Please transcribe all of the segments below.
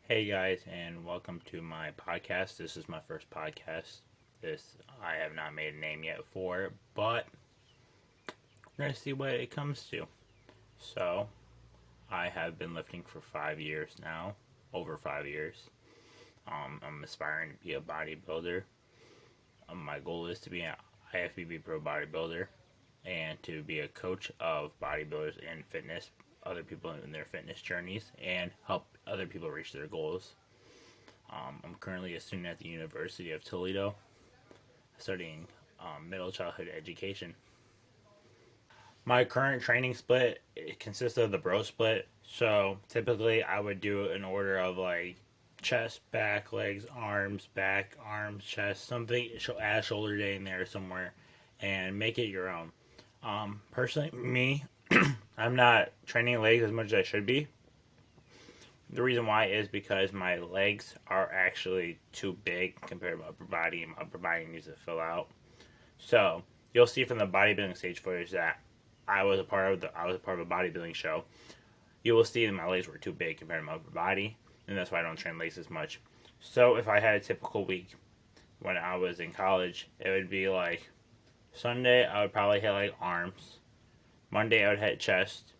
Hey guys, and welcome to my podcast. This is my first podcast. This I have not made a name yet for, but we're gonna see what it comes to. So, I have been lifting for 5 years now, over 5 years. I'm aspiring to be a bodybuilder. My goal is to be an IFBB pro bodybuilder and to be a coach of bodybuilders in fitness, other people in their fitness journeys, and help other people reach their goals. I'm currently a student at the University of Toledo studying middle childhood education. My current training split consists of the bro split. So typically I would do an order of like chest, back, legs, arms, back, arms, chest, something, add shoulder day in there somewhere, and make it your own. Personally, me, I'm not training legs as much as I should be. The reason why is because my legs are actually too big compared to my upper body, and my upper body needs to fill out. So you'll see from the bodybuilding stage footage that I was a part of a bodybuilding show. You will see that my legs were too big compared to my upper body, and that's why I don't train legs as much. So if I had a typical week when I was in college, it would be like Sunday I would probably hit like arms. Monday I would hit chest.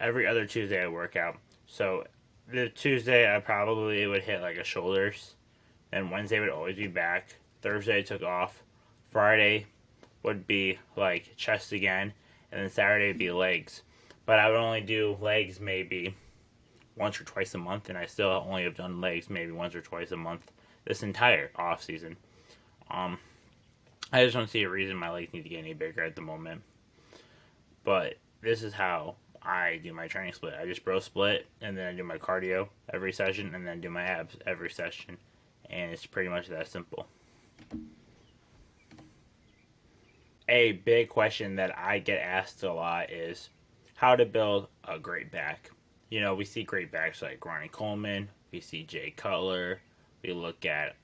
Every other Tuesday I work out. So the Tuesday I probably would hit like a shoulders. Then Wednesday would always be back. Thursday I took off. Friday would be like chest again, and then Saturday would be legs. But I would only do legs maybe once or twice a month, and I still only have done legs maybe once or twice a month this entire off season. Um, I just don't see a reason my legs need to get any bigger at the moment. But this is how I do my training split. I just bro split, and then I do my cardio every session, and then do my abs every session, and it's pretty much that simple. A big question that I get asked a lot is how to build a great back. You know, we see great backs like Ronnie Coleman, we see Jay Cutler, we look at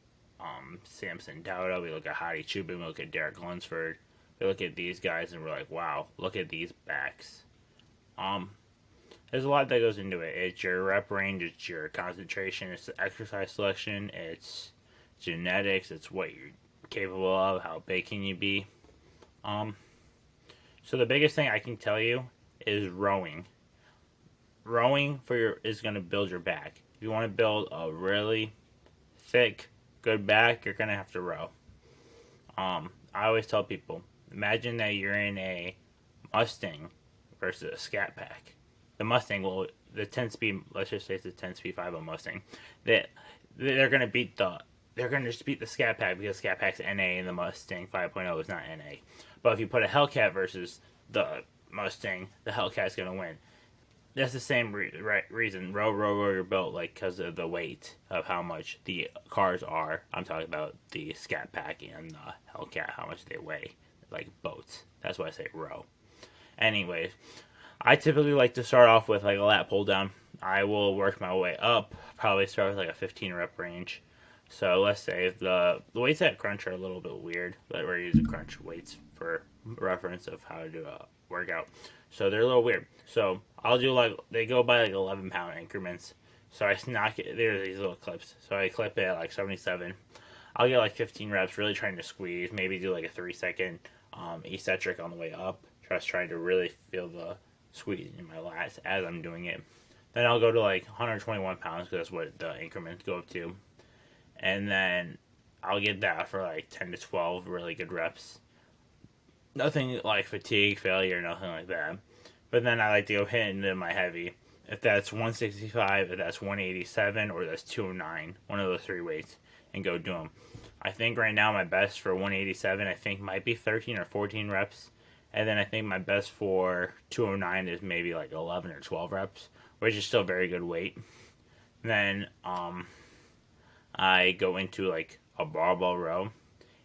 Samson Dauda, we look at Hadi Chubin, we look at Derek Lunsford, we look at these guys and we're like, wow, look at these backs. Um, there's a lot that goes into it. It's your rep range, it's your concentration, it's the exercise selection, it's genetics, it's what you're capable of, how big can you be. Um, so the biggest thing I can tell you is rowing. Rowing for your is going to build your back. If you want to build a really thick, good back, you're going to have to row. I always tell people, imagine that you're in a Mustang versus a Scat Pack. The Mustang will the 10 speed. Let's just say it's a 10 speed 5 Mustang. That they're going to beat the they're going to just beat the Scat Pack because Scat Pack's NA and the Mustang 5.0 is not NA. But if you put a Hellcat versus the Mustang, the Hellcat's going to win. That's the same reason. Row your boat, like, because of the weight of how much the cars are. I'm talking about the Scat Pack and the Hellcat, how much they weigh, like boats. That's why I say row. Anyways, I typically like to start off with like a lat pull down. I will work my way up. Probably start with like a 15 rep range. So let's say if the weights at crunch are a little bit weird, but we're using crunch weights for reference of how to do a workout. So they're a little weird. So I'll do like they go by like 11-pound increments. So I knock it. There's these little clips. So I clip it at like 77. I'll get like 15 reps, really trying to squeeze. Maybe do like a 3-second eccentric on the way up. Just trying to really feel the squeeze in my lats as I'm doing it. Then I'll go to like 121 pounds because that's what the increments go up to. And then I'll get that for like 10 to 12 really good reps. Nothing like fatigue, failure, nothing like that. But then I like to go hit into my heavy. If that's 165, if that's 187, or that's 209, one of those three weights, and go do them. I think right now my best for 187, I think might be 13 or 14 reps. And then I think my best for 209 is maybe like 11 or 12 reps, which is still very good weight. Then I go into like a barbell row.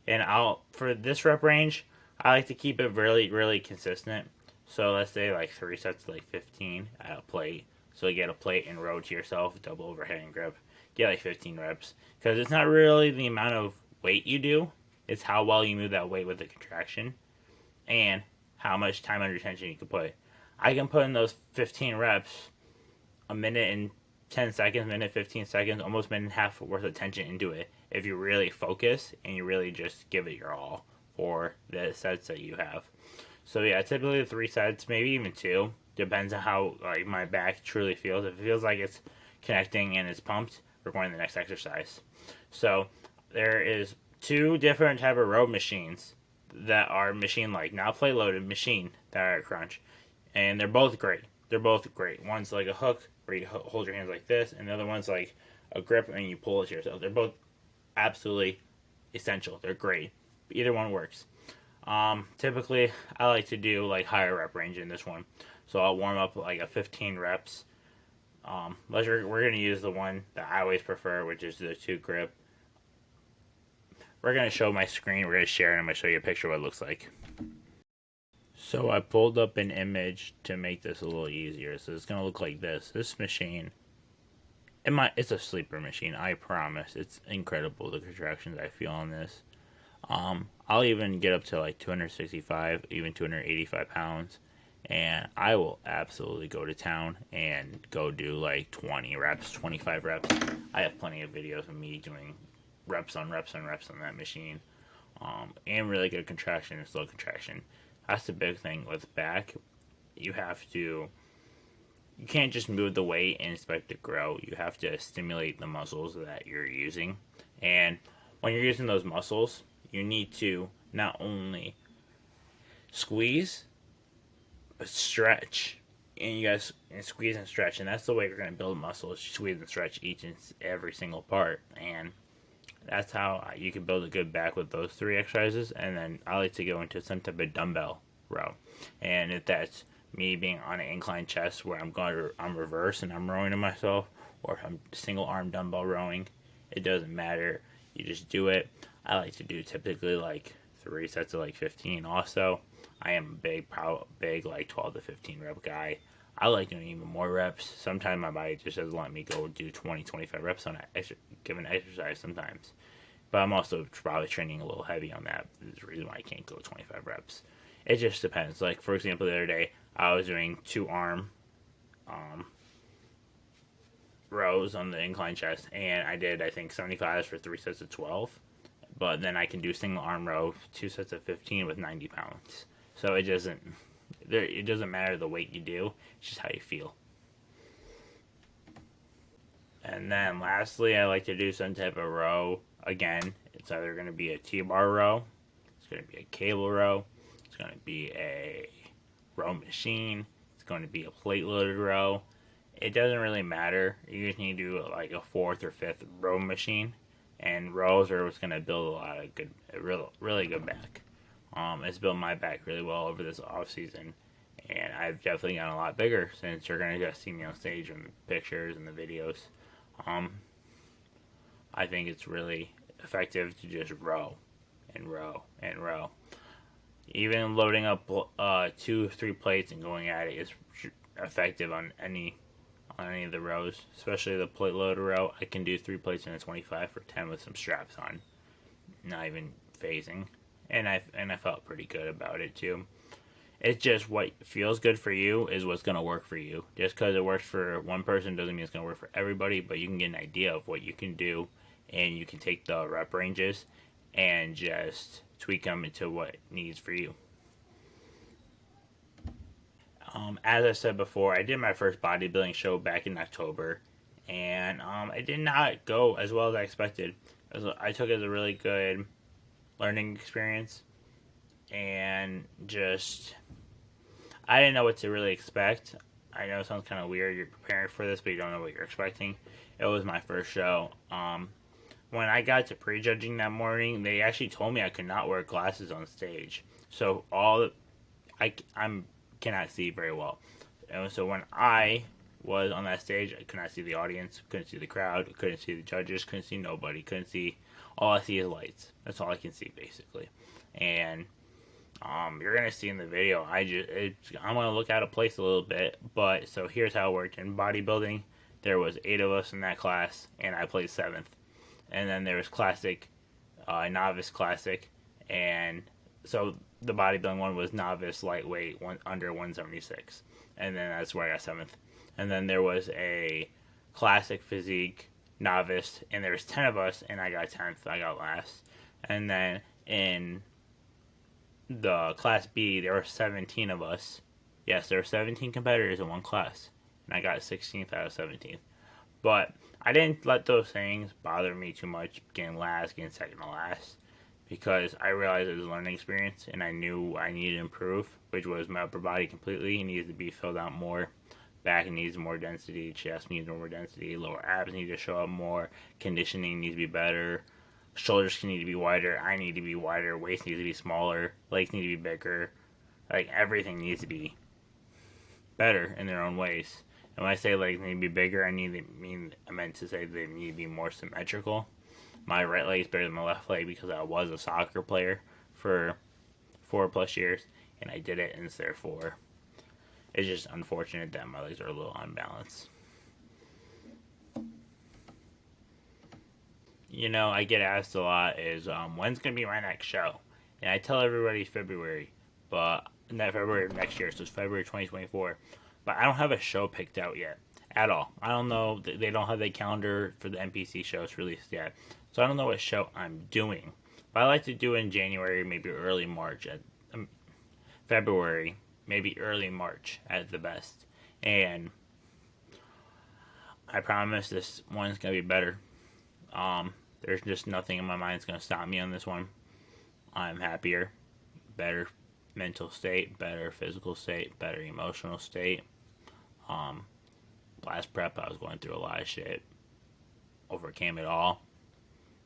And for this rep range, I like to keep it really, really consistent. So let's say like 3 sets of like 15 at a plate. So you get a plate and row to yourself, double overhead and grip. Get like 15 reps. Because it's not really the amount of weight you do, it's how well you move that weight with the contraction. And how much time under tension you can put. I can put in those 15 reps a minute and 10 seconds, minute, 15 seconds, almost minute and a half worth of attention into it if you really focus and you really just give it your all for the sets that you have. So yeah, typically 3 sets, maybe even 2. Depends on how like my back truly feels. If it feels like it's connecting and it's pumped, we're going to the next exercise. So there is 2 different type of row machines that are machine like, not plate loaded, machine that are at crunch, and they're both great. They're both great. One's like a hook where you hold your hands like this, and the other one's like a grip and you pull it to yourself. They're both absolutely essential. They're great. Either one works. Typically, I like to do like higher rep range in this one, so I'll warm up like a 15 reps. We're gonna use the one that I always prefer, which is the 2 grip. We're gonna show my screen. We're gonna share, and I'm gonna show you a picture of what it looks like. So I pulled up an image to make this a little easier. So it's gonna look like this. This machine, it's a sleeper machine. I promise. It's incredible the contractions I feel on this. I'll even get up to like 265, even 285 pounds, and I will absolutely go to town and go do like 20 reps, 25 reps. I have plenty of videos of me doing reps on reps on reps on that machine, and really good contraction and slow contraction. That's the big thing with back. You can't just move the weight and expect it to grow. You have to stimulate the muscles that you're using. And when you're using those muscles, you need to not only squeeze, but stretch. And you guys squeeze and stretch. And that's the way you're going to build muscles. Squeeze and stretch each and every single part. And that's how you can build a good back with those 3 exercises. And then I like to go into some type of dumbbell row. And if that's me being on an inclined chest where I'm reverse and I'm rowing to myself, or if I'm single arm dumbbell rowing, it doesn't matter. You just do it. I like to do typically like 3 sets of like 15 also. I am a big like 12 to 15 rep guy. I like doing even more reps. Sometimes my body just doesn't let me go do 20, 25 reps on a given exercise sometimes. But I'm also probably training a little heavy on that. There's the reason why I can't go 25 reps. It just depends. Like, for example, the other day, I was doing 2 arm rows on the incline chest, and I did, I think, 75s for 3 sets of 12. But then I can do single arm row, 2 sets of 15 with 90 pounds. So it doesn't matter the weight you do, it's just how you feel. And then lastly, I like to do some type of row. Again, it's either going to be a T-bar row, it's going to be a cable row, it's going to be a row machine, it's going to be a plate loaded row. It doesn't really matter. You just need to do like a 4th or 5th row machine. And rows are what's going to build a lot of good, really good back. It's built my back really well over this off season, and I've definitely gotten a lot bigger since you're going to just see me on stage in the pictures and the videos. I think it's really effective to just row and row and row. Even loading up 2, 3 plates and going at it is effective on any of the rows, especially the plate loader row. I can do 3 plates in a 25 for 10 with some straps on, not even phasing, and I felt pretty good about it too. It's just what feels good for you is what's going to work for you. Just because it works for one person doesn't mean it's going to work for everybody, but you can get an idea of what you can do, and you can take the rep ranges and just tweak them into what needs for you. As I said before, I did my first bodybuilding show back in October, and it did not go as well as I expected. I took it as a really good learning experience, and just I didn't know what to really expect. I know it sounds kind of weird. You're preparing for this, but you don't know what you're expecting. It was my first show. When I got to prejudging that morning, they actually told me I could not wear glasses on stage. So I'm cannot see very well. And so when I was on that stage, I could not see the audience, couldn't see the crowd, couldn't see the judges, couldn't see nobody, couldn't see. All I see is lights. That's all I can see basically. And you're gonna see in the video. I'm gonna look out of place a little bit. But so here's how it worked in bodybuilding. There was 8 of us in that class, and I played 7th. And then there was classic, novice classic, and so the bodybuilding one was novice lightweight, under 176, and then that's where I got 7th. And then there was a classic, physique, novice, and there was 10 of us, and I got 10th. I got last. And then in the class B, there were 17 of us. Yes, there were 17 competitors in one class, and I got 16th out of 17th. But I didn't let those things bother me too much, getting last, getting second to last, because I realized it was a learning experience, and I knew I needed to improve, which was my upper body completely. It needed to be filled out more. Back needs more density, chest needs more density, lower abs need to show up more, conditioning needs to be better, shoulders need to be wider, I need to be wider, waist needs to be smaller, legs need to be bigger. Like, everything needs to be better in their own ways. And when I say legs need to be bigger, I meant to say they need to be more symmetrical. My right leg is better than my left leg because I was a soccer player for 4+ years, and I did it, and therefore it's just unfortunate that my legs are a little unbalanced. You know, I get asked a lot is, when's going to be my next show? And I tell everybody February, but not February of next year, so it's February 2024. But I don't have a show picked out yet, at all. I don't know, they don't have the calendar for the NPC shows released yet. So I don't know what show I'm doing. But I like to do it in January, maybe early March, at February, maybe early March at the best. And I promise this one's going to be better. There's just nothing in my mind that's going to stop me on this one. I'm happier, better mental state, better physical state, better emotional state. Last prep, I was going through a lot of shit. Overcame it all.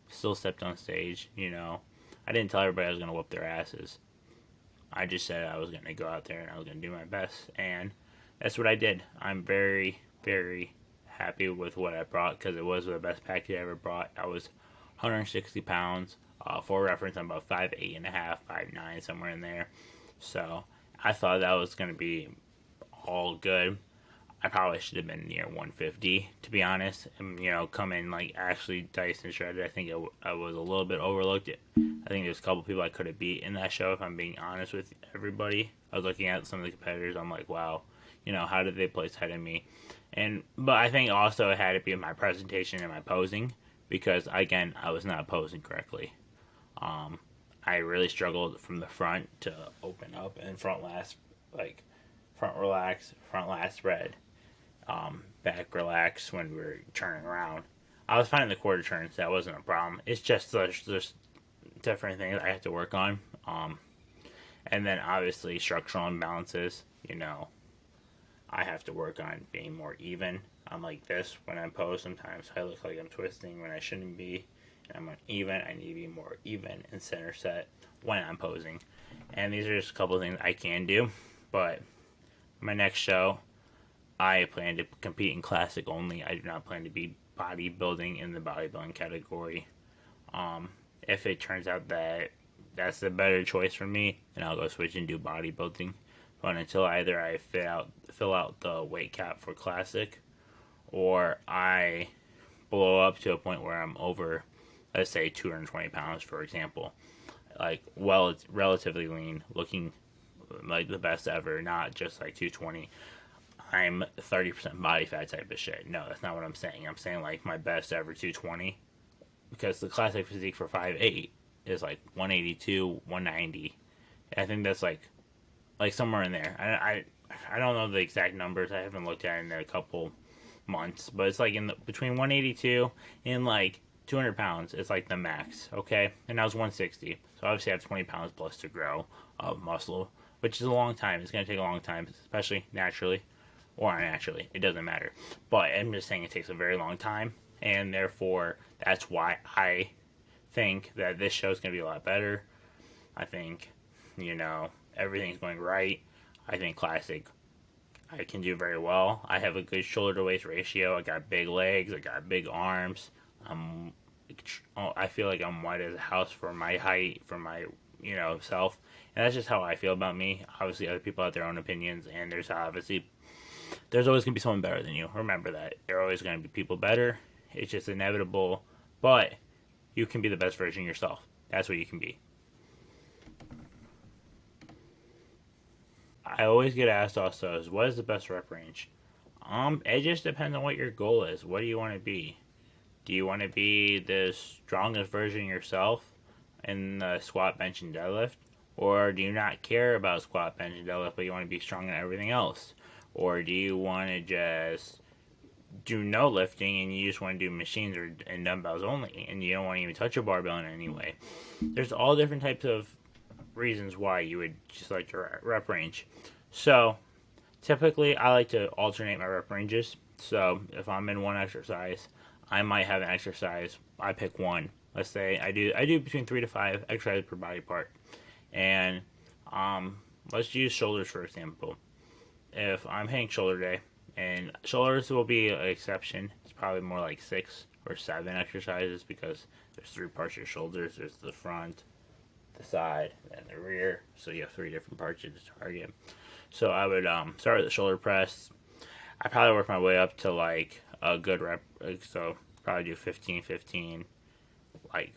Still stepped on stage, you know. I didn't tell everybody I was going to whoop their asses. I just said I was going to go out there and I was going to do my best. And that's what I did. I'm very, very happy with what I brought because it was the best package I ever brought. I was 160 pounds. For reference, I'm about 5'8.5", 5'9", somewhere in there. So I thought that was going to be all good. I probably should have been near 150, to be honest. And, you know, come in like actually diced and shredded. I think I was a little bit overlooked. I think there's a couple people I could have beat in that show, if I'm being honest with everybody. I was looking at some of the competitors. I'm like, wow, you know, how did they place ahead of me? But I think also it had to be my presentation and my posing, because again, I was not posing correctly. I really struggled from the front to open up and front last relax, front last spread, back relax when we were turning around. I was finding the quarter turns, that wasn't a problem. It's just there's different things I have to work on. And then obviously structural imbalances, you know, I have to work on being more even. I'm like this when I pose. Sometimes I look like I'm twisting when I shouldn't be. And I'm uneven. I need to be more even and center set when I'm posing. And these are just a couple of things I can do. But my next show, I plan to compete in classic only. I do not plan to be bodybuilding in the bodybuilding category. If it turns out that that's the better choice for me, then I'll go switch and do bodybuilding. But until either I fill out the weight cap for classic, or I blow up to a point where I'm over, let's say 220 pounds, for example, like, well, it's relatively lean, looking like the best ever, not just like 220. I'm 30% body fat type of shit. No, that's not what I'm saying. I'm saying like my best ever 220, because the classic physique for 5'8" is like 182, 190. I think that's like somewhere in there. I don't know the exact numbers. I haven't looked at it in a couple months, but it's like between 182 and like 200 pounds. It's like the max, okay? And I was 160, so obviously I have 20 pounds plus to grow of muscle, which is a long time. It's going to take a long time, especially naturally or unnaturally. It doesn't matter. But I'm just saying it takes a very long time, and therefore that's why I think that this show is going to be a lot better. I think, you know, everything's going right. I think classic, I can do very well. I have a good shoulder to waist ratio. I got big legs. I got big arms. I feel like I'm white as a house for my height, for my, you know, self. And that's just how I feel about me. Obviously, other people have their own opinions, and there's always going to be someone better than you. Remember that. There are always going to be people better. It's just inevitable. But you can be the best version of yourself. That's what you can be. I always get asked also is, what is the best rep range? It just depends on what your goal is. What do you want to be? Do you want to be the strongest version of yourself in the squat, bench, and deadlift? Or do you not care about squat, bench, and deadlift, but you want to be strong in everything else? Or do you want to just do no lifting and you just want to do machines or and dumbbells only, and you don't want to even touch a barbell in any way? There's all different types of reasons why you would just like your rep range. So typically, I like to alternate my rep ranges. So if I'm in one exercise, I might have an exercise. I pick one. Let's say I do between 3 to 5 exercises per body part, and let's use shoulders for example. If I'm hitting shoulder day, and shoulders will be an exception. It's probably more like 6 or 7 exercises because there's 3 parts of your shoulders. There's the front, the side, and the rear. So you have 3 different parts to target. So I would start with the shoulder press. I probably work my way up to like a good rep. So probably do 15, 15, like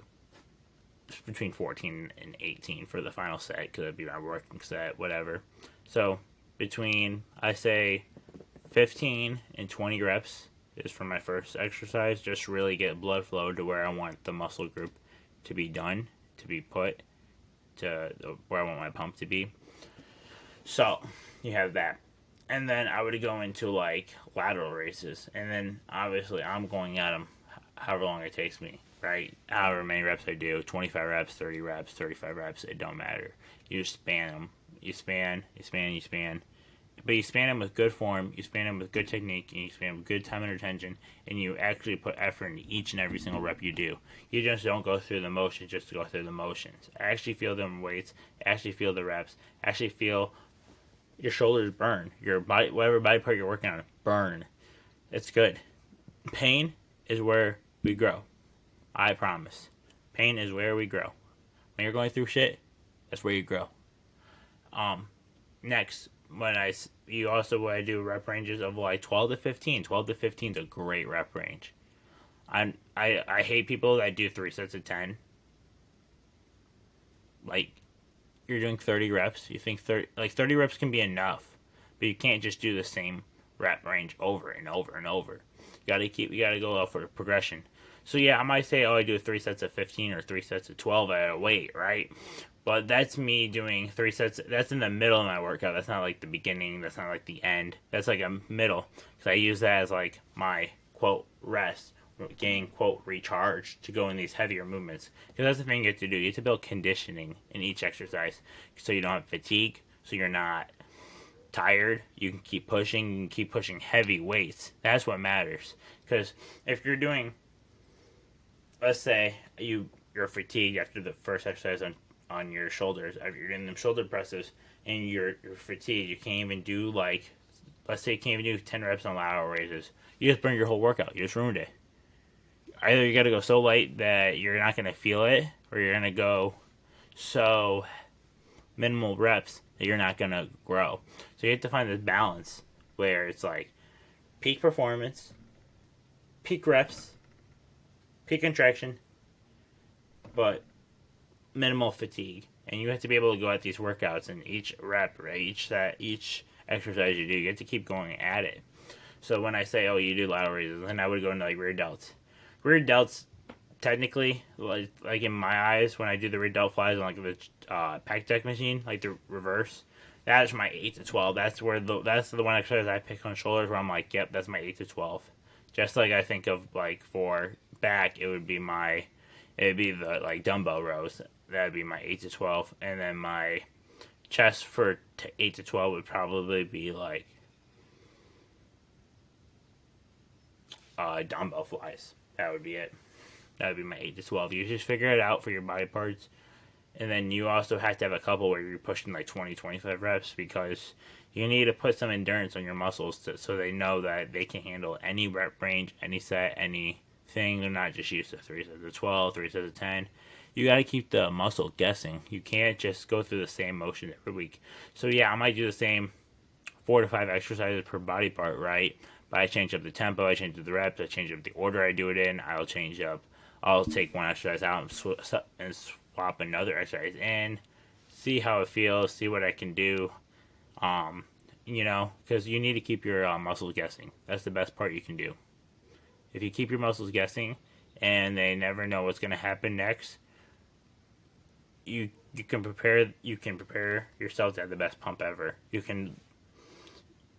between 14 and 18 for the final set because it'd be my working set, whatever. So between, I say, 15 and 20 reps is for my first exercise. Just really get blood flow to where I want the muscle group to be done, to be put to where I want my pump to be. So you have that. And then I would go into like lateral raises. And then obviously I'm going at them however long it takes me, right? However many reps I do, 25 reps, 30 reps, 35 reps, it don't matter. You just span them. You span. But you span them with good form, you span them with good technique, and you span them with good time and retention, and you actually put effort into each and every single rep you do. You just don't go through the motions just to go through the motions. Actually feel them weights, actually feel the reps, actually feel your shoulders burn, your body, whatever body part you're working on, burn. It's good. Pain is where we grow. I promise. Pain is where we grow. When you're going through shit, that's where you grow. Next, when I do rep ranges of like 12 to 15. 12 to 15 is a great rep range. I hate people that do 3 sets of 10. Like, you're doing 30 reps. You think 30 reps can be enough, but you can't just do the same rep range over and over and over. You gotta go out for progression. So yeah, I might say, oh, I do 3 sets of 15 or 3 sets of 12 at a weight, right? But that's me doing 3 sets. That's in the middle of my workout. That's not like the beginning. That's not like the end. That's like a middle. Because I use that as like my, quote, rest. Getting, quote, recharged to go in these heavier movements. Because that's the thing you have to do. You have to build conditioning in each exercise. So you don't have fatigue. So you're not tired. You can keep pushing. You can keep pushing heavy weights. That's what matters. Because if you're doing, let's say you're fatigued after the first exercise on your shoulders, after you're doing them shoulder presses, and you're fatigued, you can't even do like, let's say you can't even do 10 reps on lateral raises. You just burned your whole workout. You just ruined it. Either you got to go so light that you're not going to feel it, or you're going to go so minimal reps that you're not going to grow. So you have to find this balance where it's like peak performance, peak reps, peak contraction, but minimal fatigue. And you have to be able to go at these workouts in each rep, right? Each set, each exercise you do, you have to keep going at it. So when I say, oh, you do lateral raises, then I would go into like rear delts. Rear delts, technically, like in my eyes, when I do the rear delt flies on like the pack deck machine, like the reverse, that's my 8 to 12. That's the one exercise I pick on shoulders where I'm like, yep, that's my 8 to 12. Just like I think of like for back, it would be the like dumbbell rows. That'd be my 8 to 12, and then my chest for 8 to 12 would probably be like dumbbell flies. That would be it. That would be my 8 to 12. You just figure it out for your body parts. And then you also have to have a couple where you're pushing like 20, 25 reps because you need to put some endurance on your muscles so they know that they can handle any rep range, any set, anything. They're not just used to 3 sets of 12, 3 sets of 10. You got to keep the muscle guessing. You can't just go through the same motion every week. So yeah, I might do the same 4 to 5 exercises per body part, right? But I change up the tempo, I change up the reps, I change up the order I do it in. I'll take one exercise out and swap another exercise in, see how it feels, see what I can do. because you need to keep your muscles guessing. That's the best part you can do. If you keep your muscles guessing and they never know what's going to happen next, you can prepare yourself to have the best pump ever. You can,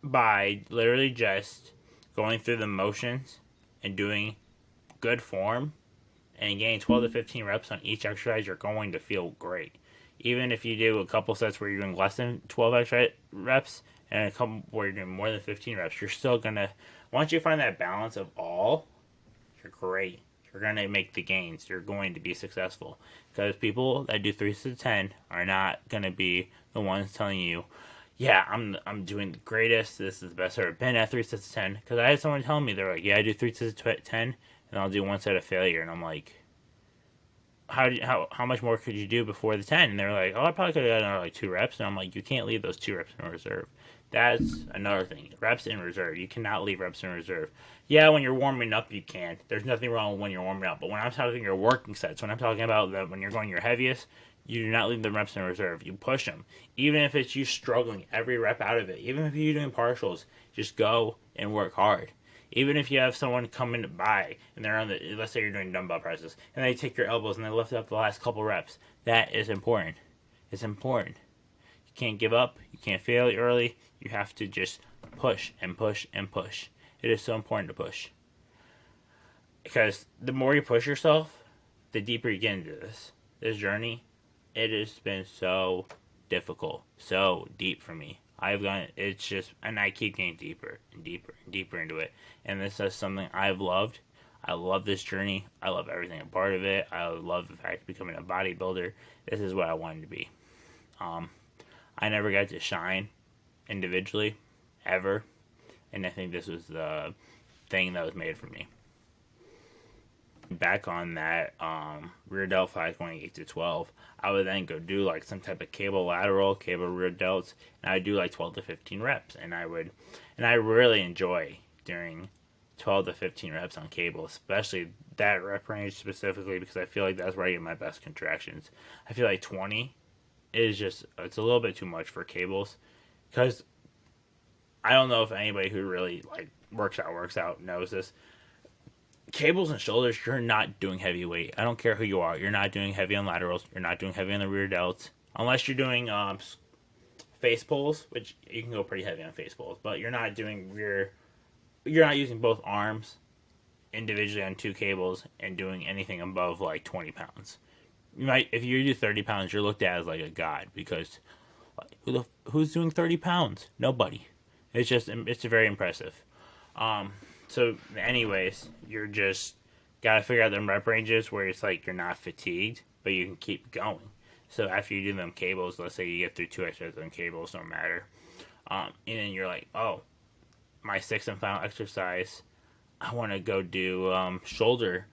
by literally just going through the motions and doing good form and getting 12 to 15 reps on each exercise, you're going to feel great. Even if you do a couple sets where you're doing less than 12 extra reps and a couple where you're doing more than 15 reps, you're still gonna, once you find that balance of all, you're great. You're gonna make the gains. You're going to be successful, because people that do 3 to 10 are not gonna be the ones telling you, yeah, I'm doing the greatest. This is the best I've ever been at 3 sets of 10. Because I had someone telling me, they're like, yeah, I do 3 sets of 10 and I'll do one set of failure, and I'm like, how much more could you do before the 10? And they're like, oh, I probably could have done another like 2 reps. And I'm like, you can't leave those 2 reps in reserve. That's another thing. Reps in reserve. You cannot leave reps in reserve. Yeah, when you're warming up, you can. There's nothing wrong when you're warming up. But when I'm talking your working sets, when I'm talking about when you're going your heaviest, you do not leave the reps in reserve. You push them. Even if it's you struggling every rep out of it. Even if you're doing partials, just go and work hard. Even if you have someone coming by and they're on the, let's say you're doing dumbbell presses, and they take your elbows and they lift up the last couple reps. That is important. It's important. You can't give up. You can't fail early. You have to just push and push and push. It is so important to push. Because the more you push yourself, the deeper you get into this journey. It has been so difficult, so deep for me. It's just, and I keep getting deeper and deeper and deeper into it. And this is something I've loved. I love this journey. I love everything a part of it. I love the fact of becoming a bodybuilder. This is what I wanted to be. I never got to shine individually, ever. And I think this was the thing that was made for me. Back on that rear delt 5 going 8 to 12, I would then go do like some type of cable lateral, cable rear delts, and I would do like 12 to 15 reps. And I really enjoy doing 12 to 15 reps on cable, especially that rep range specifically, because I feel like that's where I get my best contractions. I feel like 20 is just, it's a little bit too much for cables, because I don't know if anybody who really like works out knows this. Cables and shoulders, you're not doing heavy weight. I don't care who you are. You're not doing heavy on laterals. You're not doing heavy on the rear delts. Unless you're doing face pulls, which you can go pretty heavy on face pulls. But you're not doing you're not using both arms individually on 2 cables and doing anything above like 20 pounds. You might, if you do 30 pounds, you're looked at as like a god, because who's doing 30 pounds? Nobody. It's very impressive. So anyways, you're just gotta figure out them rep ranges where it's like you're not fatigued, but you can keep going. So after you do them cables, let's say you get through 2 exercises on cables, no matter. And then you're like, oh, my 6th and final exercise, I want to go do shoulder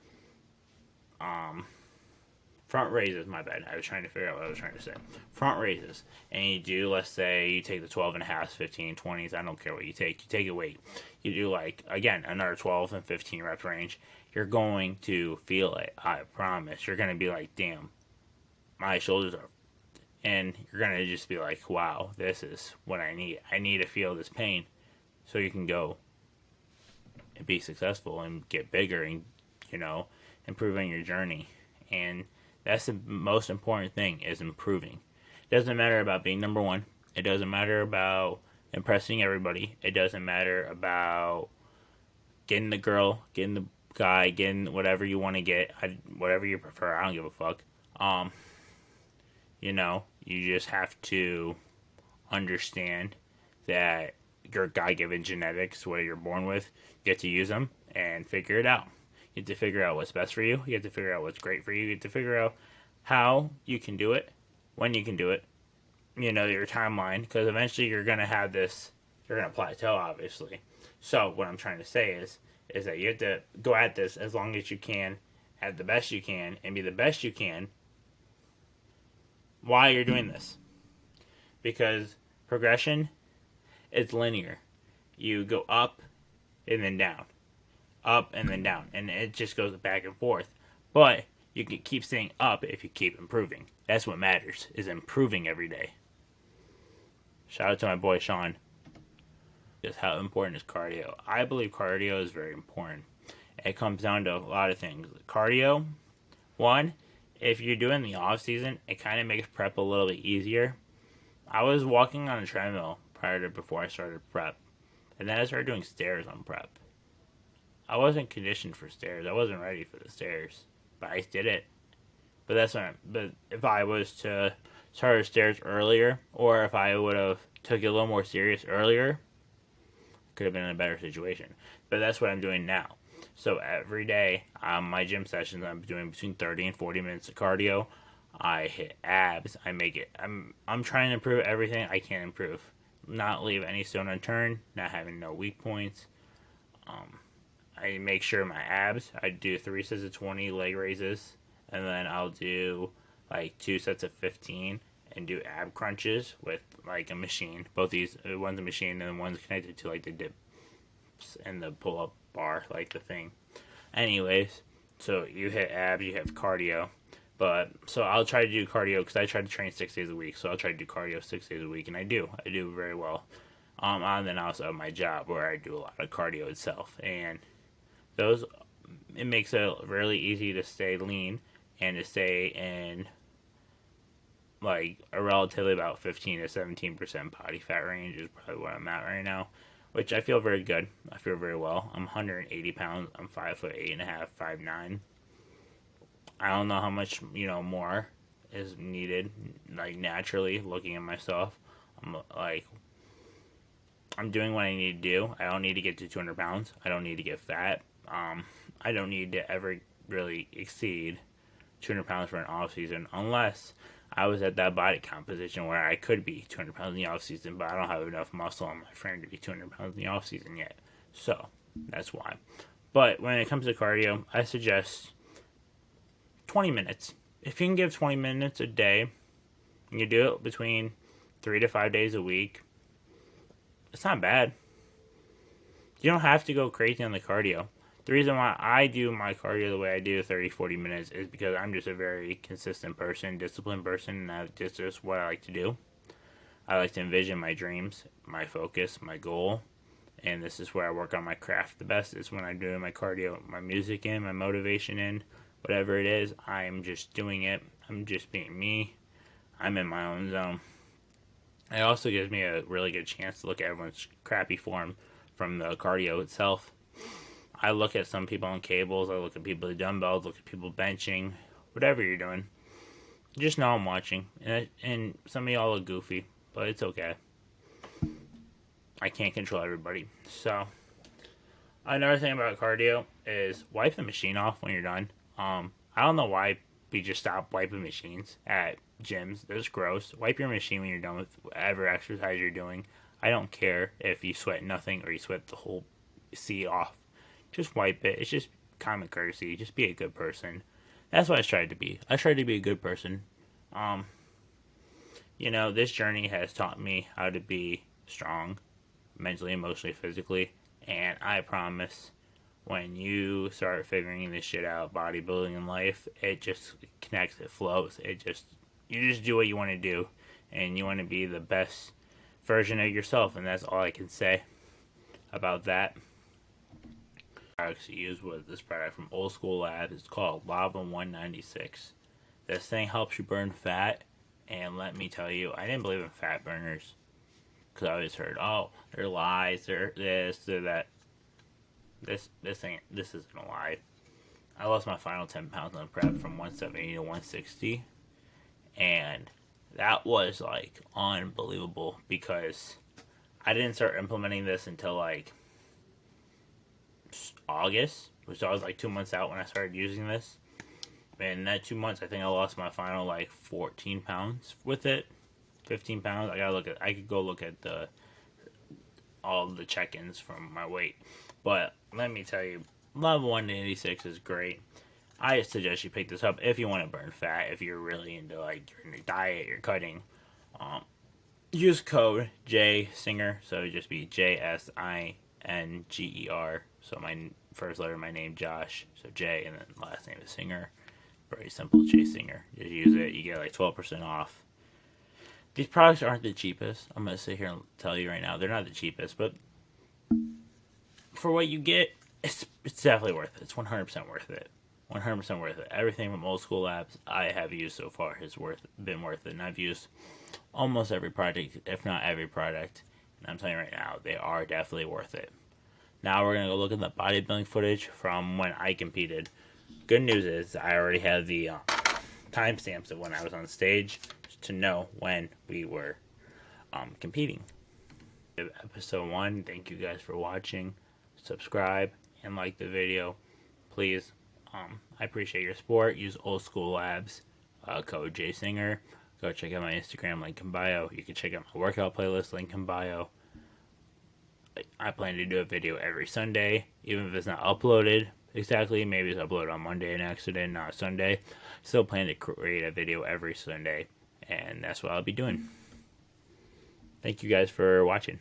front raises. My bad. I was trying to figure out what I was trying to say. Front raises. And you do, let's say you take the 12 and a half, 15, 20s. I don't care what you take. You take a weight. You do like, again, another 12 and 15 rep range. You're going to feel it. I promise. You're going to be like, damn, my shoulders are. And you're going to just be like, wow, this is what I need. I need to feel this pain so you can go and be successful and get bigger and, improve on your journey. And that's the most important thing, is improving. It doesn't matter about being number one. It doesn't matter about impressing everybody. It doesn't matter about getting the girl, getting the guy, getting whatever you want to get, whatever you prefer. I don't give a fuck. You just have to understand that your God-given genetics, what you're born with, you get to use them and figure it out. You have to figure out what's best for you. You have to figure out what's great for you. You have to figure out how you can do it, when you can do it, your timeline, because eventually you're going to have this, you're going to plateau, obviously. So what I'm trying to say is that you have to go at this as long as you can, at the best you can, and be the best you can while you're doing this. Because progression is linear. You go up and then down. Up and then down, and it just goes back and forth. But you can keep staying up if you keep improving. That's what matters, is improving every day. Shout out to my boy Sean. is how important is cardio. I believe cardio is very important. It comes down to a lot of things. Cardio, one, if you're doing the off season, it kind of makes prep a little bit easier. I was walking on a treadmill before I started prep, and then I started doing stairs on prep. I wasn't conditioned for stairs. I wasn't ready for the stairs, but I did it. But if I was to start the stairs earlier, or if I would have took it a little more serious earlier, could have been in a better situation. But that's what I'm doing now. So every day, my gym sessions, I'm doing between 30 and 40 minutes of cardio. I hit abs. I'm trying to improve everything I can improve. Not leave any stone unturned. Not having no weak points. I make sure my abs. I do 3 sets of 20 leg raises, and then I'll do like 2 sets of 15 and do ab crunches with like a machine. Both these, one's a machine and one's connected to like the dips and the pull up bar, like the thing. Anyways, so you hit abs, you have cardio. But so I'll try to do cardio because I try to train 6 days a week. So I'll try to do cardio 6 days a week, and I do very well. And then also my job where I do a lot of cardio itself, and those it makes it really easy to stay lean and to stay in like a relatively about 15 to 17% body fat range is probably where I'm at right now, which I feel very good. I feel very well. I'm 180 pounds. I'm 5'8.5", 5'9". I don't know how much more is needed. Like naturally, looking at myself, I'm doing what I need to do. I don't need to get to 200 pounds. I don't need to get fat. I don't need to ever really exceed 200 pounds for an off season unless I was at that body composition where I could be 200 pounds in the off season, but I don't have enough muscle on my frame to be 200 pounds in the off season yet. So that's why. But when it comes to cardio, I suggest 20 minutes. If you can give 20 minutes a day, and you do it between 3 to 5 days a week, it's not bad. You don't have to go crazy on the cardio. The reason why I do my cardio the way I do, 30, 40 minutes, is because I'm just a very consistent person, disciplined person, and that's just what I like to do. I like to envision my dreams, my focus, my goal, and this is where I work on my craft the best, is when I'm doing my cardio, my music in, my motivation in, whatever it is, I'm just doing it. I'm just being me. I'm in my own zone. It also gives me a really good chance to look at everyone's crappy form from the cardio itself. I look at some people on cables, I look at people with dumbbells, look at people benching, whatever you're doing. Just know I'm watching. And some of y'all look goofy, but it's okay. I can't control everybody. So, another thing about cardio is wipe the machine off when you're done. I don't know why we just stop wiping machines at gyms. That's gross. Wipe your machine when you're done with whatever exercise you're doing. I don't care if you sweat nothing or you sweat the whole seat off. Just wipe it. It's just common courtesy. Just be a good person. That's what I tried to be. I tried to be a good person. This journey has taught me how to be strong, mentally, emotionally, physically, and I promise when you start figuring this shit out, bodybuilding in life, it just connects, it flows. You just do what you want to do, and you want to be the best version of yourself, and that's all I can say about that. Products to use with this product from Old School Labs. It's called Lava 196. This thing helps you burn fat, and let me tell you, I didn't believe in fat burners because I always heard, oh, they're lies, they're this, they're that. This isn't a lie. I lost my final 10 pounds on prep from 170 to 160, and that was like unbelievable because I didn't start implementing this until like August, which I was like 2 months out when I started using this. And in that 2 months, I think I lost my final like 14 pounds with it, 15 pounds. I could go look at all the check-ins from my weight. But let me tell you, Lava 186 is great. I suggest you pick this up if you want to burn fat. If you're really into like you're in a diet, you're cutting. Use code JSINGER, so it'd just be JSINGER. So my first letter of my name, Josh. So J, and then last name is Singer. Very simple, J Singer. Just use it. You get like 12% off. These products aren't the cheapest. I'm going to sit here and tell you right now. They're not the cheapest, but for what you get, it's definitely worth it. It's 100% worth it. 100% worth it. Everything from Old School Labs I have used so far has been worth it, and I've used almost every product, if not every product. And I'm telling you right now, they are definitely worth it. Now we're gonna go look at the bodybuilding footage from when I competed. Good news is I already have the timestamps of when I was on stage to know when we were competing. Episode 1. Thank you guys for watching. Subscribe and like the video, please. I appreciate your support. Use Old School Labs, code JSinger. Go check out my Instagram, link in bio. You can check out my workout playlist, link in bio. I plan to do a video every Sunday, even if it's not uploaded exactly. Maybe it's uploaded on Monday and accident, not Sunday. Still plan to create a video every Sunday, and that's what I'll be doing. Thank you guys for watching.